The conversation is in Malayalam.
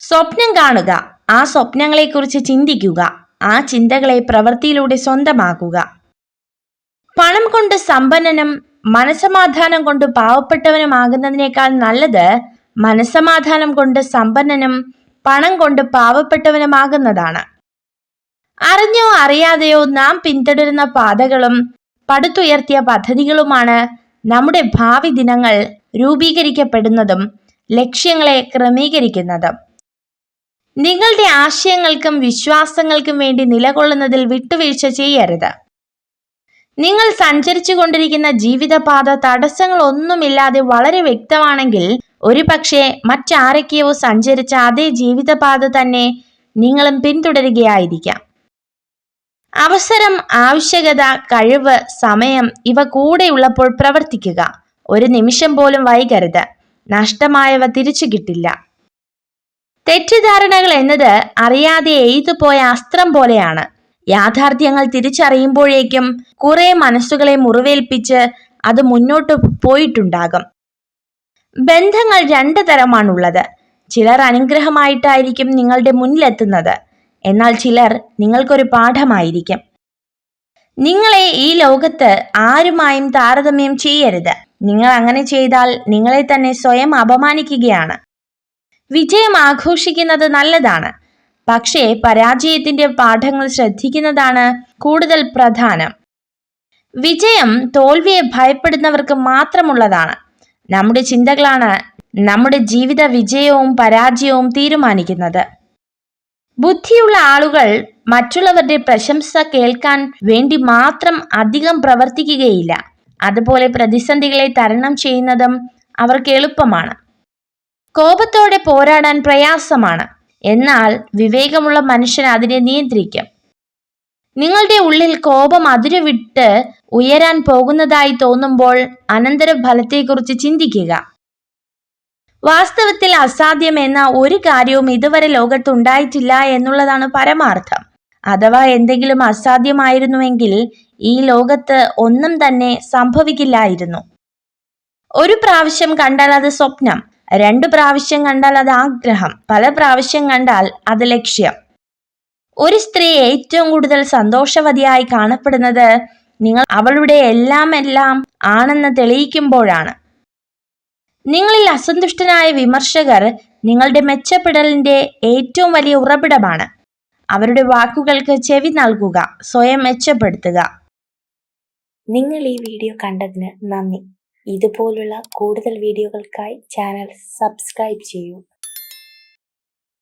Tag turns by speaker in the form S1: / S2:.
S1: സ്വപ്നം കാണുക, ആ സ്വപ്നങ്ങളെക്കുറിച്ച് ചിന്തിക്കുക, ആ ചിന്തകളെ പ്രവൃത്തിയിലൂടെ സ്വന്തമാക്കുക. പണം കൊണ്ട് സമ്പന്നനും മനസമാധാനം കൊണ്ട് പാവപ്പെട്ടവനുമാകുന്നതിനേക്കാൾ നല്ലത് മനസമാധാനം കൊണ്ട് സമ്പന്നനും പണം കൊണ്ട് പാവപ്പെട്ടവനുമാകുന്നതാണ്. അറിഞ്ഞോ അറിയാതെയോ നാം പിന്തുടരുന്ന പാതകളും പടുത്തുയർത്തിയ പദ്ധതികളുമാണ് നമ്മുടെ ഭാവി ദിനങ്ങൾ രൂപീകരിക്കപ്പെടുന്നതും ലക്ഷ്യങ്ങളെ ക്രമീകരിക്കുന്നതും. നിങ്ങളുടെ ആശയങ്ങൾക്കും വിശ്വാസങ്ങൾക്കും വേണ്ടി നിലകൊള്ളുന്നതിൽ വിട്ടുവീഴ്ച ചെയ്യരുത്. നിങ്ങൾ സഞ്ചരിച്ചു കൊണ്ടിരിക്കുന്ന ജീവിതപാത തടസ്സങ്ങളൊന്നുമില്ലാതെ വളരെ വ്യക്തമാണെങ്കിൽ ഒരുപക്ഷെ മറ്റാരൊക്കെയോ സഞ്ചരിച്ച അതേ ജീവിതപാത തന്നെ നിങ്ങളും പിന്തുടരുകയായിരിക്കാം. അവസരം, ആവശ്യകത, കഴിവ്, സമയം ഇവ കൂടെയുള്ളപ്പോൾ പ്രവർത്തിക്കുക. ഒരു നിമിഷം പോലും വൈകരുത്. നഷ്ടമായവ തിരിച്ചു കിട്ടില്ല. തെറ്റിദ്ധാരണകൾ എന്നത് അറിയാതെ എയ്തുപോയ അസ്ത്രം പോലെയാണ്. യാഥാർത്ഥ്യങ്ങൾ തിരിച്ചറിയുമ്പോഴേക്കും കുറെ മനസ്സുകളെ മുറിവേൽപ്പിച്ച് അത് മുന്നോട്ട് പോയിട്ടുണ്ടാകും. ബന്ധങ്ങൾ രണ്ടു തരമാണുള്ളത്. ചിലർ അനുഗ്രഹമായിട്ടായിരിക്കും നിങ്ങളുടെ മുന്നിലെത്തുന്നത്, എന്നാൽ ചിലർ നിങ്ങൾക്കൊരു പാഠമായിരിക്കും. നിങ്ങളെ ഈ ലോകത്ത് ആരുമായും താരതമ്യം ചെയ്യരുത്. നിങ്ങൾ അങ്ങനെ ചെയ്താൽ നിങ്ങളെ തന്നെ സ്വയം അപമാനിക്കുകയാണ്. വിജയം ആഘോഷിക്കുന്നത് നല്ലതാണ്, പക്ഷേ പരാജയത്തിന്റെ പാഠങ്ങൾ ശ്രദ്ധിക്കുന്നതാണ് കൂടുതൽ പ്രധാനം. വിജയം തോൽവിയെ ഭയപ്പെടുന്നവർക്ക് മാത്രമുള്ളതാണ്. നമ്മുടെ ചിന്തകളാണ് നമ്മുടെ ജീവിത വിജയവും പരാജയവും തീരുമാനിക്കുന്നത്. ബുദ്ധിയുള്ള ആളുകൾ മറ്റുള്ളവരുടെ പ്രശംസ കേൾക്കാൻ വേണ്ടി മാത്രം അധികം പ്രവർത്തിക്കുകയില്ല. അതുപോലെ പ്രതിസന്ധികളെ തരണം ചെയ്യുന്നതും അവർക്ക് എളുപ്പമാണ്. കോപത്തോടെ പോരാടാൻ പ്രയാസമാണ്, എന്നാൽ വിവേകമുള്ള മനുഷ്യൻ അതിനെ നിയന്ത്രിക്കും. നിങ്ങളുടെ ഉള്ളിൽ കോപം അതിരുവിട്ട് ഉയരാൻ പോകുന്നതായി തോന്നുമ്പോൾ അനന്തരഫലത്തെക്കുറിച്ച് ചിന്തിക്കുക. വാസ്തവത്തിൽ അസാധ്യം എന്ന ഒരു കാര്യവും ഇതുവരെ ലോകത്തുണ്ടായിട്ടില്ല എന്നുള്ളതാണ് പരമാർത്ഥം. അഥവാ എന്തെങ്കിലും അസാധ്യമായിരുന്നുവെങ്കിൽ ഈ ലോകത്ത് ഒന്നും തന്നെ സംഭവിക്കില്ലായിരുന്നു. ഒരു പ്രാവശ്യം കണ്ടാൽ അത് സ്വപ്നം, 2 പ്രാവശ്യം കണ്ടാൽ അത് ആഗ്രഹം, പല പ്രാവശ്യം കണ്ടാൽ അത് ലക്ഷ്യം. ഒരു സ്ത്രീ ഏറ്റവും കൂടുതൽ സന്തോഷവതിയായി കാണപ്പെടുന്നത് നിങ്ങൾ അവളുടെ എല്ലാം ആണെന്ന് തെളിയിക്കുമ്പോഴാണ്. നിങ്ങളിൽ അസന്തുഷ്ടനായ വിമർശകർ നിങ്ങളുടെ മെച്ചപ്പെടലിന്റെ ഏറ്റവും വലിയ ഉറവിടമാണ്. അവരുടെ വാക്കുകൾക്ക് ചെവി നൽകുക, സ്വയം മെച്ചപ്പെടുത്തുക.
S2: നിങ്ങൾ ഈ വീഡിയോ കണ്ടതിന് നന്ദി. ഇതുപോലുള്ള കൂടുതൽ വീഡിയോകൾക്കായി ചാനൽ സബ്സ്ക്രൈബ് ചെയ്യൂ.